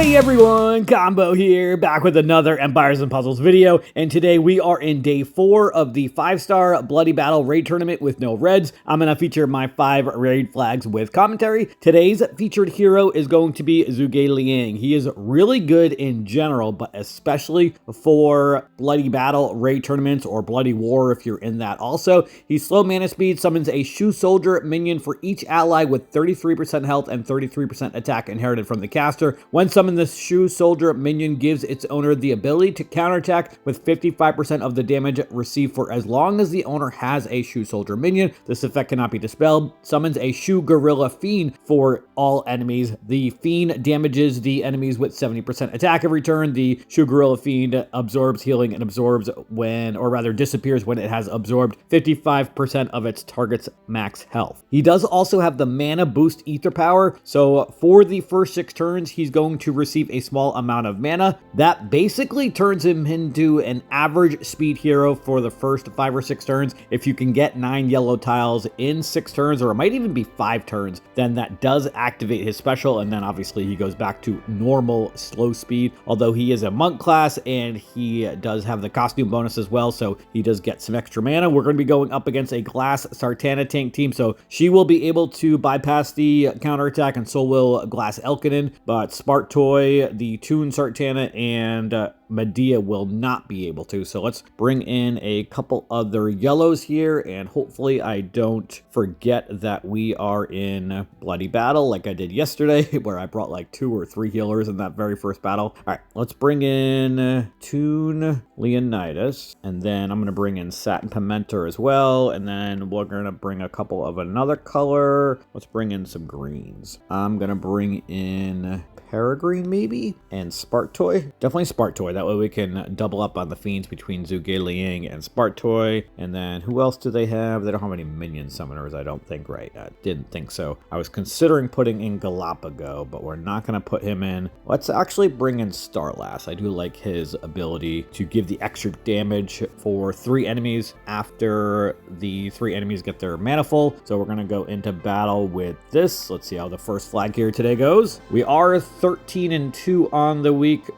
Hey everyone, Combo here, back with another Empires and Puzzles video, and today we are in day 4 of the 5-star Bloody Battle raid tournament with no reds. I'm going to feature my 5 raid flags with commentary. Today's featured hero is going to be Zhuge Liang. He is really good in general, but especially for Bloody Battle raid tournaments or Bloody War if you're in that also. He's slow mana speed, summons a Shu Soldier minion for each ally with 33% health and 33% attack inherited from the caster. When summoned, this Shu Soldier minion gives its owner the ability to counterattack with 55% of the damage received for as long as the owner has a Shu Soldier minion. This effect cannot be dispelled. Summons a Shu Gorilla Fiend for all enemies. The Fiend damages the enemies with 70% attack every turn. The Shu Gorilla Fiend absorbs healing and absorbs when, or rather disappears when it has absorbed 55% of its target's max health. He does also have the mana boost ether power, so for the first 6 turns, he's going to receive a small amount of mana. That basically turns him into an average speed hero for the first 5 or 6 turns. If you can get 9 yellow tiles in 6 turns, or it might even be 5 turns, then that does activate his special, and then obviously he goes back to normal slow speed, although he is a monk class and he does have the costume bonus as well, so he does get some extra mana. We're going to be going up against a Glass Sartana tank team, so she will be able to bypass the counterattack, and so will Glass Elkinen, but Spartoy, the Toon Sartana, and Medea will not be able to. So let's bring in a couple other yellows here, and hopefully I don't forget that we are in Bloody Battle like I did yesterday, where I brought like 2 or 3 healers in that very first battle. All right, let's bring in Toon Leonidas, and then I'm going to bring in Satin Pimenter as well, and then we're going to bring a couple of another color. Let's bring in some greens. I'm going to bring in Peregrine maybe, and Spartoy. Definitely Spartoy. That way we can double up on the fiends between Zhuge Liang and Spartoy. And then who else do they have? They don't have any minion summoners, I don't think, right? I didn't think so. I was considering putting in Galapago, but we're not going to put him in. Let's actually bring in Starlass. I do like his ability to give the extra damage for 3 enemies after the 3 enemies get their mana full. So we're going to go into battle with this. Let's see how the first flag here today goes. We are 13-2 on the week,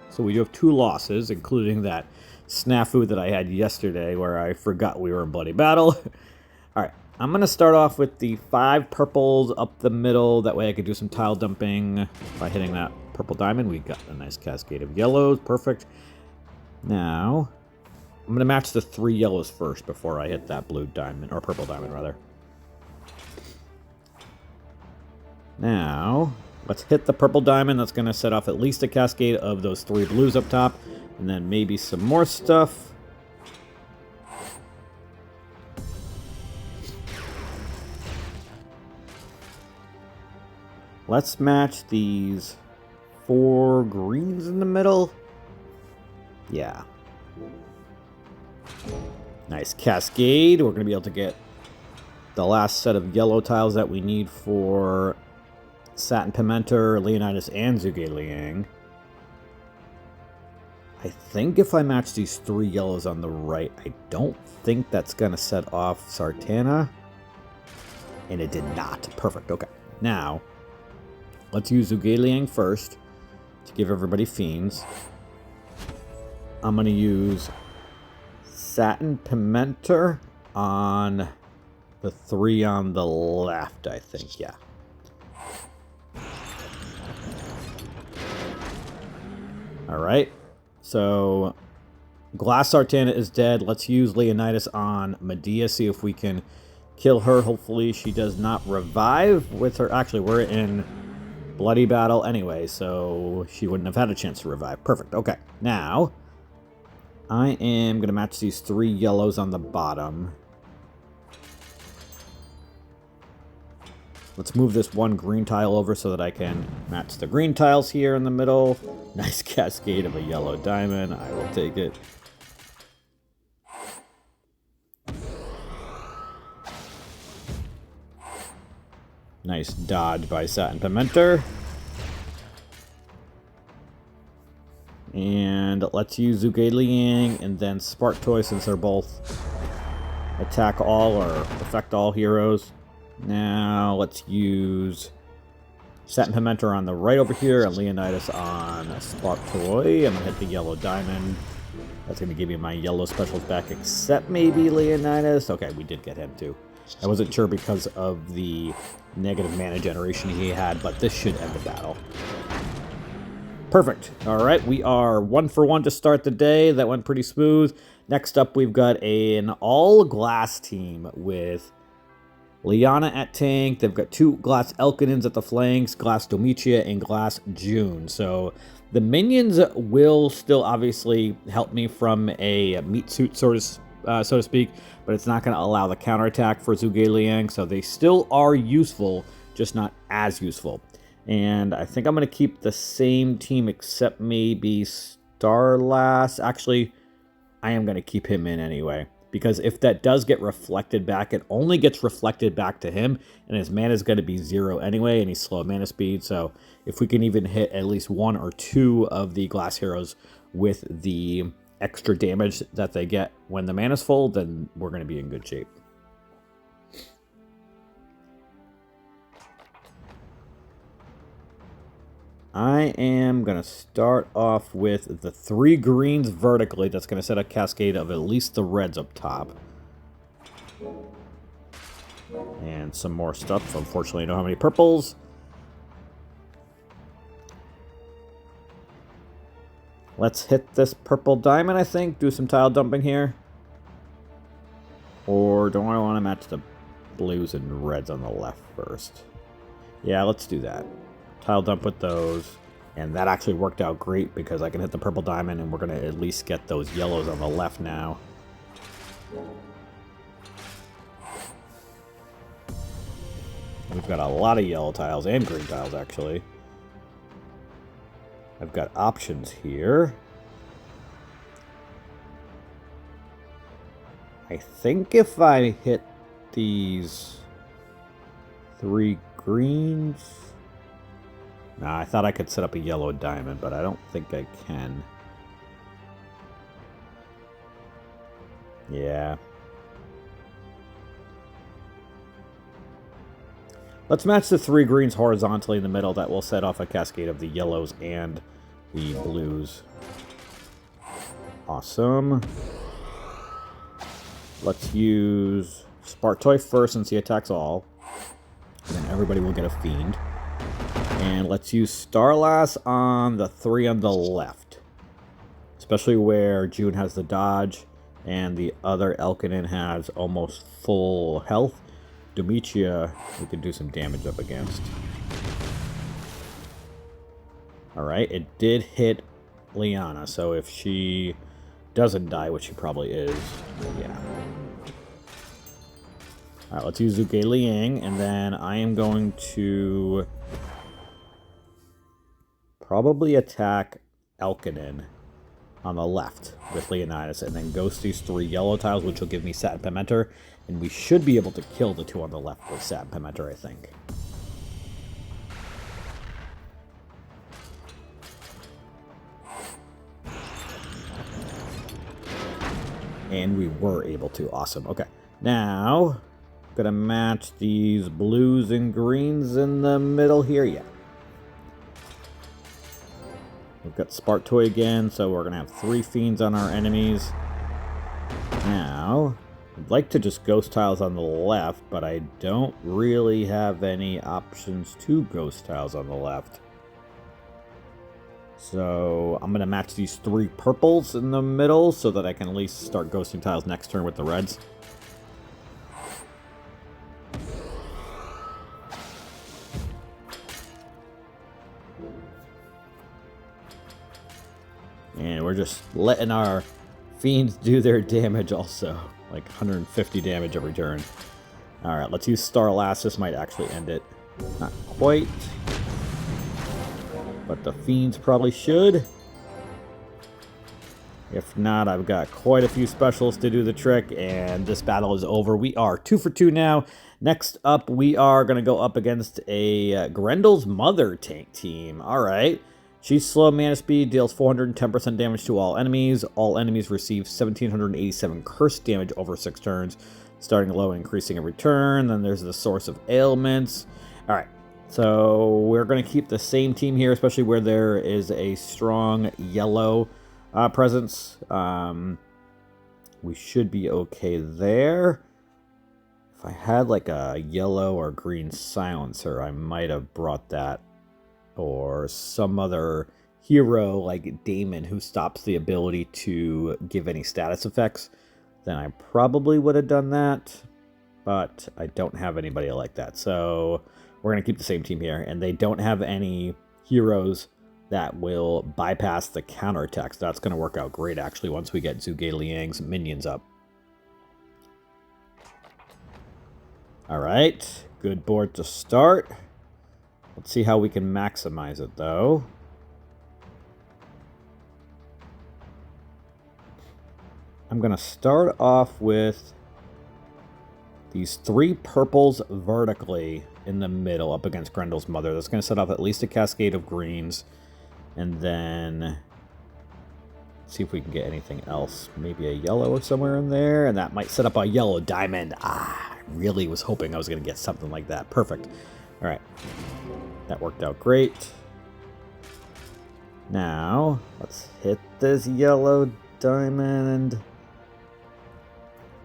so we do have 2 losses, including that snafu that I had yesterday where I forgot we were in Bloody Battle. All right, I'm going to start off with the 5 purples up the middle. That way I could do some tile dumping by hitting that purple diamond. We got a nice cascade of yellows. Perfect. Now, I'm going to match the 3 yellows first before I hit that blue diamond, or purple diamond, rather. Now, let's hit the purple diamond. That's going to set off at least a cascade of those 3 blues up top, and then maybe some more stuff. Let's match these 4 greens in the middle. Yeah. Nice cascade. We're going to be able to get the last set of yellow tiles that we need for Satin Pimenter, Leonidas, and Zhuge Liang. I think if I match these 3 yellows on the right, I don't think that's going to set off Sartana. And it did not. Perfect. Okay. Now, let's use Zhuge Liang first to give everybody fiends. I'm going to use Satin Pimenter on the 3 on the left, I think. Yeah. All right, so Glass Sartana is dead. Let's use Leonidas on Medea, see if we can kill her. Hopefully she does not revive with her. Actually, we're in Bloody Battle anyway, so she wouldn't have had a chance to revive. Perfect. Okay, now I am going to match these 3 yellows on the bottom. Let's move this 1 green tile over so that I can match the green tiles here in the middle. Nice cascade of a yellow diamond. I will take it. Nice dodge by Satin Pimenter. And let's use Zhuge Liang and then Spartoy, since they're both attack all or affect all heroes. Now let's use Satin Pimentor on the right over here, and Leonidas on Spark Toy. I'm going to hit the yellow diamond. That's going to give me my yellow specials back, except maybe Leonidas. Okay, we did get him too. I wasn't sure because of the negative mana generation he had, but this should end the battle. Perfect. All right, we are 1 for 1 to start the day. That went pretty smooth. Next up, we've got an all-glass team with Liana at tank. They've got 2 glass Elkinins at the flanks, glass Domitia, and glass June. So the minions will still obviously help me from a meat suit, so to speak, but it's not going to allow the counterattack for Zhuge Liang, so they still are useful, just not as useful. And I think I'm going to keep the same team except maybe Starlass. Actually, I am going to keep him in anyway, because if that does get reflected back, it only gets reflected back to him, and his mana is going to be 0 anyway, and he's slow mana speed. So if we can even hit at least 1 or 2 of the glass heroes with the extra damage that they get when the mana's full, then we're going to be in good shape. I am going to start off with the 3 greens vertically. That's going to set a cascade of at least the reds up top. And some more stuff. Unfortunately, I don't have any purples. Let's hit this purple diamond, I think. Do some tile dumping here. Or do I want to match the blues and reds on the left first? Yeah, let's do that. Tile dump with those, and that actually worked out great because I can hit the purple diamond, and we're going to at least get those yellows on the left now. We've got a lot of yellow tiles and green tiles, actually. I've got options here. I think if I hit these 3 greens... Nah, I thought I could set up a yellow diamond, but I don't think I can. Yeah. Let's match the 3 greens horizontally in the middle. That will set off a cascade of the yellows and the blues. Awesome. Let's use Spark Toy first since he attacks all. And then everybody will get a Fiend. And let's use Starlass on the 3 on the left. Especially where June has the dodge and the other Elkinin has almost full health. Domitia, we can do some damage up against. Alright, it did hit Liana, so if she doesn't die, which she probably is, yeah. Alright, let's use Zhuge Liang, and then I am going to probably attack Elkinin on the left with Leonidas, and then ghost these 3 yellow tiles, which will give me Satin Pimentor, and we should be able to kill the 2 on the left with Satin Pimentor, I think. And we were able to. Awesome. Okay. Now, gonna match these blues and greens in the middle here. Yeah. We've got Spark Toy again, so we're going to have 3 Fiends on our enemies. Now, I'd like to just Ghost Tiles on the left, but I don't really have any options to Ghost Tiles on the left. So, I'm going to match these 3 purples in the middle so that I can at least start Ghosting Tiles next turn with the reds. And we're just letting our Fiends do their damage also. Like 150 damage every turn. Alright, let's use Starlass. This might actually end it. Not quite. But the Fiends probably should. If not, I've got quite a few specials to do the trick. And this battle is over. We are 2 for 2 now. Next up, we are going to go up against a Grendel's Mother tank team. Alright. She's slow mana speed, deals 410% damage to all enemies. All enemies receive 1787 curse damage over 6 turns, starting low and increasing every turn. Then there's the Source of Ailments. Alright, So we're going to keep the same team here, especially where there is a strong yellow presence. We should be okay there. If I had like a yellow or green silencer, I might have brought that. Or some other hero like Damon who stops the ability to give any status effects. Then I probably would have done that. But I don't have anybody like that. So we're going to keep the same team here. And they don't have any heroes that will bypass the counterattacks. That's going to work out great, actually, once we get Zhuge Liang's minions up. All right. Good board to start. Let's see how we can maximize it, though. I'm going to start off with these 3 purples vertically in the middle up against Grendel's mother. That's going to set off at least a cascade of greens. And then see if we can get anything else. Maybe a yellow somewhere in there. And that might set up a yellow diamond. I really was hoping I was going to get something like that. Perfect. All right. That worked out great. Now, let's hit this yellow diamond.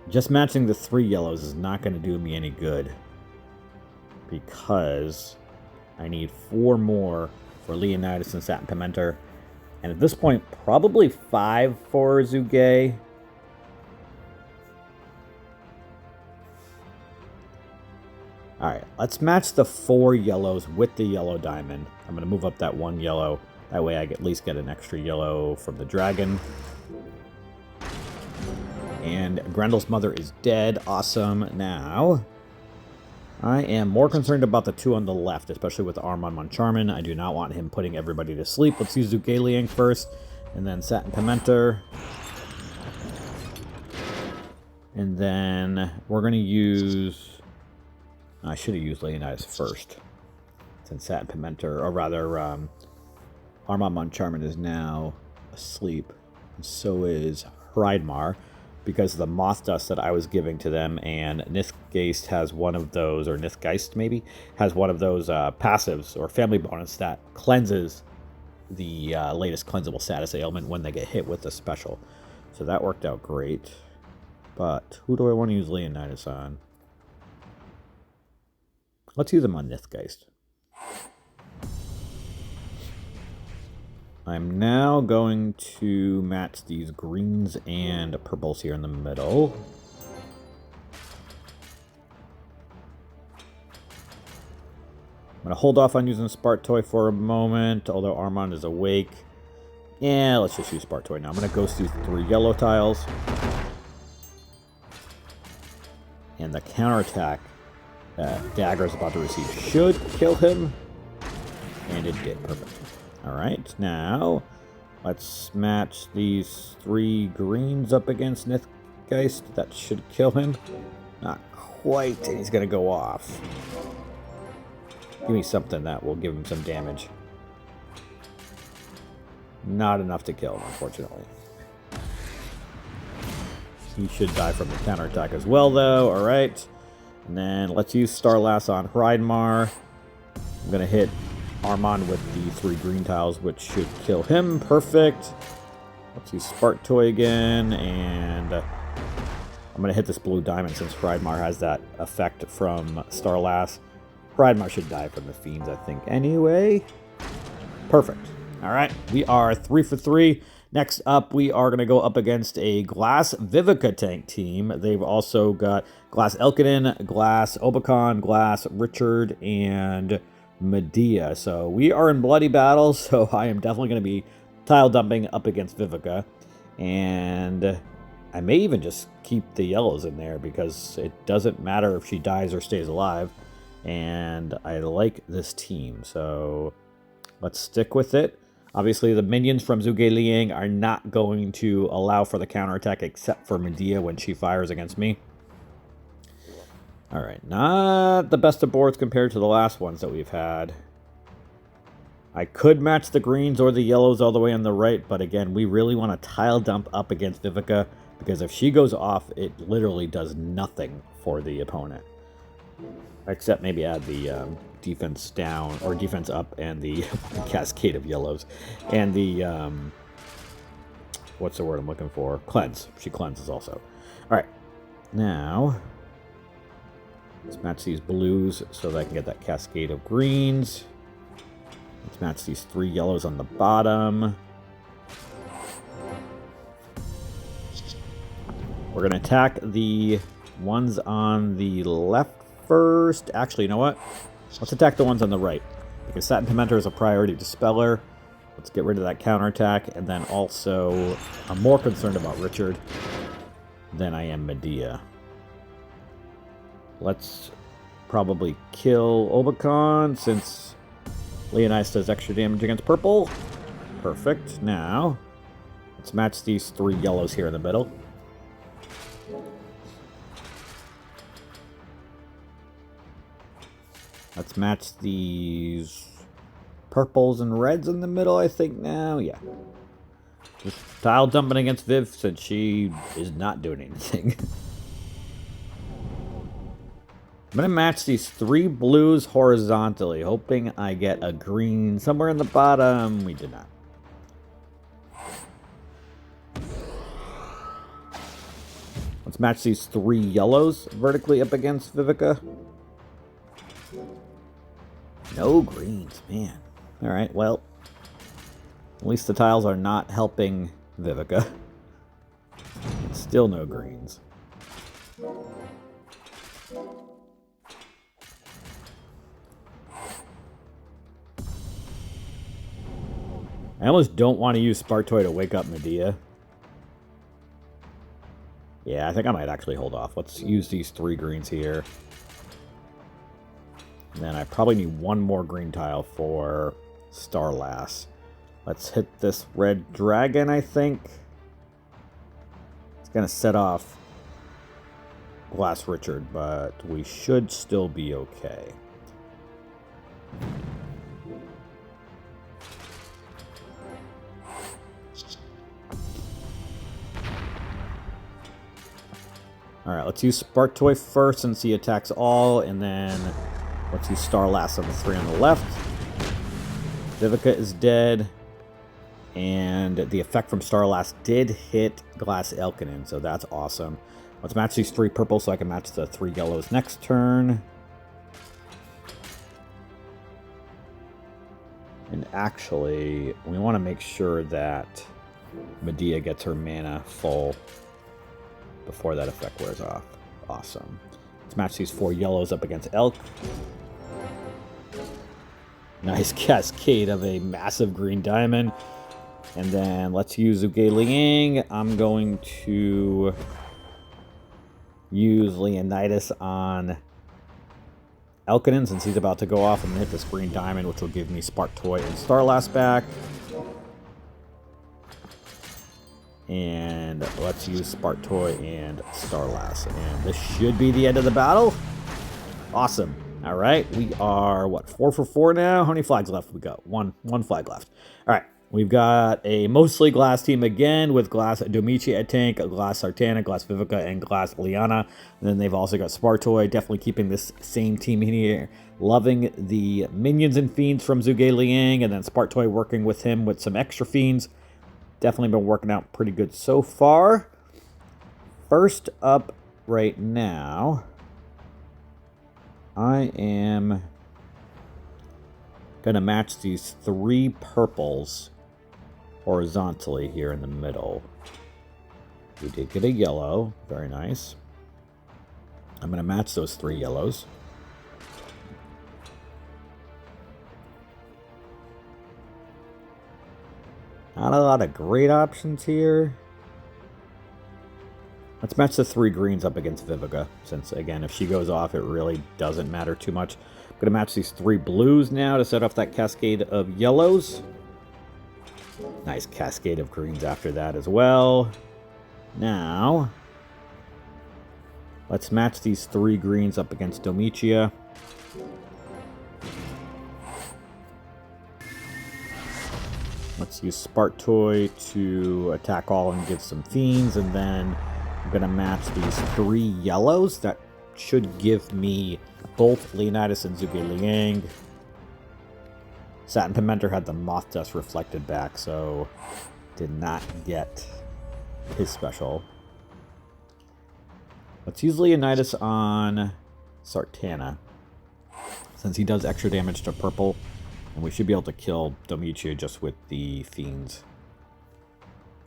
Just matching the 3 yellows is not going to do me any good, because I need 4 more for Leonidas and Satin Pimenter. And at this point, probably 5 for Zhuge. Alright, let's match the 4 yellows with the yellow diamond. I'm going to move up that 1 yellow. That way I at least get an extra yellow from the dragon. And Grendel's mother is dead. Awesome. Now, I am more concerned about the 2 on the left, especially with Armand Moncharmin. I do not want him putting everybody to sleep. Let's use Zhuge Liang first, and then Satin Pimenter. And then we're going to use... I should have used Leonidas first, since Satin Pimenter, or rather, Armand Moncharmin is now asleep. And so is Hreidmar, because of the moth dust that I was giving to them, and Nithgeist has one of those, or Nithgeist maybe, has one of those passives or family bonus that cleanses the latest cleansable status ailment when they get hit with a special. So that worked out great. But who do I want to use Leonidas on? Let's use him on Nithgeist. I'm now going to match these greens and purples here in the middle. I'm going to hold off on using Spartoy for a moment, although Armand is awake. Yeah, let's just use Spartoy now. I'm going to ghost these 3 yellow tiles. And the counterattack that Dagger is about to receive should kill him. And it did. Perfect. Alright, now let's match these 3 greens up against Nithgeist. That should kill him. Not quite, and he's going to go off. Give me something that will give him some damage. Not enough to kill him, unfortunately. He should die from the counterattack as well, though. Alright. And then let's use Starlass on Hreidmar. I'm going to hit Armand with the 3 green tiles, which should kill him. Perfect. Let's use Spartoy again, and I'm going to hit this blue diamond since Hreidmar has that effect from Starlass. Hreidmar should die from the fiends, I think, anyway. Perfect. All right, we are 3 for 3. Next up, we are going to go up against a Glass Vivica tank team. They've also got Glass Elkinen, Glass Obakon, Glass Richard, and Medea. So we are in bloody battles, so I am definitely going to be tile dumping up against Vivica. And I may even just keep the yellows in there because it doesn't matter if she dies or stays alive. And I like this team, so let's stick with it. Obviously, the minions from Zhuge Liang are not going to allow for the counterattack except for Medea when she fires against me. Alright, not the best of boards compared to the last ones that we've had. I could match the greens or the yellows all the way on the right, but again, we really want to tile dump up against Vivica, because if she goes off, it literally does nothing for the opponent. Except maybe add the defense down, or defense up, and the cascade of yellows. And the, what's the word I'm looking for? Cleanse. She cleanses also. Alright. Now, let's match these blues so that I can get that cascade of greens. Let's match these 3 yellows on the bottom. We're going to attack the ones on the left first. Actually, you know what? Let's attack the ones on the right. Because Satin Tormentor is a priority dispeller. Let's get rid of that counterattack. And then also, I'm more concerned about Richard than I am Medea. Let's probably kill Obacon since Leonidas does extra damage against purple. Perfect. Now, let's match these 3 yellows here in the middle. Let's match these purples and reds in the middle, I think, now. Yeah. Just tile dumping against Viv since she is not doing anything. I'm going to match these 3 blues horizontally, hoping I get a green somewhere in the bottom. We did not. Let's match these 3 yellows vertically up against Vivica. No greens, man. Alright, well, at least the tiles are not helping Vivica. Still no greens. I almost don't want to use Spartoy to wake up Medea. Yeah, I think I might actually hold off. Let's use these 3 greens here. And then I probably need 1 more green tile for Starlass. Let's hit this red dragon, I think. It's going to set off Glass Richard, but we should still be okay. Alright, let's use Spartoy first since he attacks all, and then let's use Starlass on the 3 on the left. Vivica is dead, and the effect from Starlass did hit Glass Elkinen, so that's awesome. Let's match these 3 purples so I can match the 3 yellows next turn. And actually, we want to make sure that Medea gets her mana full before that effect wears off. Awesome. Let's match these 4 yellows up against Elk. Nice cascade of a massive green diamond. And then let's use Zhuge Liang. I'm going to use Leonidas on Elkinen since he's about to go off. I'm going to hit this green diamond, which will give me Spartoy and Starlass back. And let's use Spartoy and Starlass. And this should be the end of the battle. Awesome. All right. We are, what, 4 for 4 now? How many flags left? We got one flag left. All right. We've got a mostly Glass team again with Glass Domitia at tank, Glass Sartana, Glass Vivica, and Glass Liana. And then they've also got Spartoy, definitely keeping this same team in here. Loving the minions and fiends from Zhuge Liang, and then Spartoy working with him with some extra fiends. Definitely been working out pretty good so far. First up right now, I am going to match these 3 purples horizontally here in the middle. We did get a yellow. Very nice. I'm going to match those 3 yellows. Not a lot of great options here. Let's match the 3 greens up against Vivica, since, again, if she goes off, it really doesn't matter too much. I'm going to match these 3 blues now to set off that cascade of yellows. Nice cascade of greens after that as well. Now, let's match these 3 greens up against Domitia. Let's use Spartoy to attack all and give some fiends, and then I'm going to match these 3 yellows that should give me both Leonidas and Zhuge Liang. Satin Pimenter had the Moth Dust reflected back, so did not get his special. Let's use Leonidas on Sartana, since he does extra damage to purple, and we should be able to kill Domitia just with the Fiends.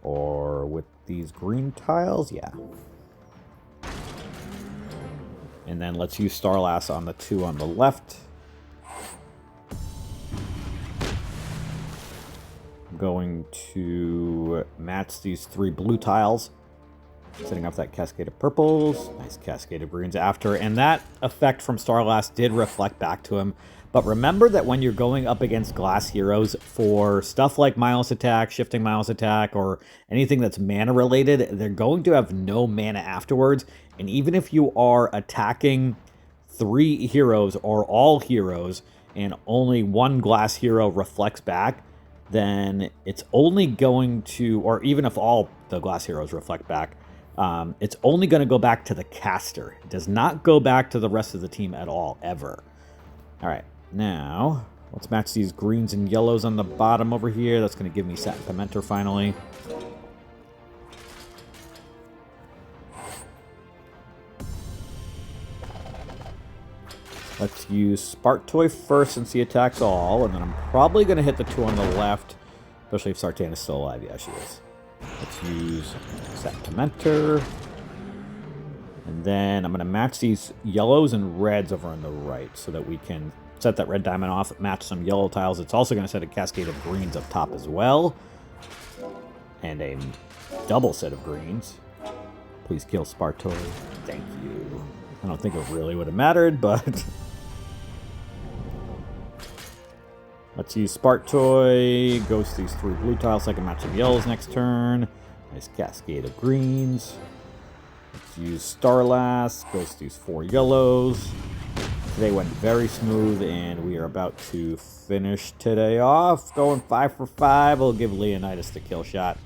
Or with these green tiles, yeah. And then let's use Starlass on the 2 on the left. I'm going to match these 3 blue tiles, setting up that Cascade of Purples. Nice Cascade of Greens after. And that effect from Starlass did reflect back to him. But remember that when you're going up against glass heroes for stuff like Mindless Attack, Shifting Mindless Attack, or anything that's mana related, they're going to have no mana afterwards. And even if you are attacking 3 heroes or all heroes and only 1 glass hero reflects back, then it's only going to, or even if all the glass heroes reflect back, it's only going to go back to the caster. It does not go back to the rest of the team at all, ever. All right. Now, let's match these greens and yellows on the bottom over here. That's going to give me Satin Pimenter finally. Let's use Spartoy first since he attacks all, and then I'm probably going to hit the 2 on the left, especially if Sartana is still alive. Yeah, she is. Let's use Satin Pimenter. And then I'm going to match these yellows and reds over on the right so that we can set that red diamond off, match some yellow tiles. It's also going to set a cascade of greens up top as well. And a double set of greens. Please kill Spartoy. Thank you. I don't think it really would have mattered, but... Let's use Spartoy. Ghost these 3 blue tiles so I can match some yellows next turn. Nice cascade of greens. Let's use Starlass. Ghost these 4 yellows. Today went very smooth, and we are about to finish today off. Going 5 for 5. We'll give Leonidas the kill shot.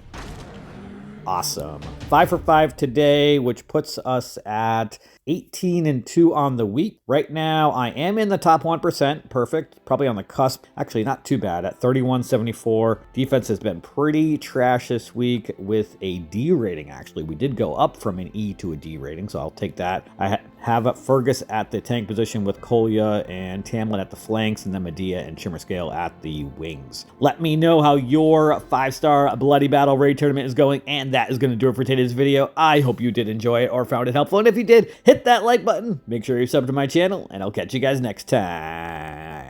Awesome. 5 for 5 today, which puts us at 18-2 on the week. Right now, I am in the top 1%. Perfect. Probably on the cusp. Actually, not too bad at 3174. Defense has been pretty trash this week with a D rating, actually. We did go up from an E to a D rating, so I'll take that. I have Fergus at the tank position with Kolya and Tamlin at the flanks, and then Medea and Shimmerscale at the wings. Let me know how your 5-star Bloody Battle Raid tournament is going, and that is going to do it for today's video. I hope you did enjoy it or found it helpful, and if you did, hit that like button. Make sure you're subbed to my channel, and I'll catch you guys next time.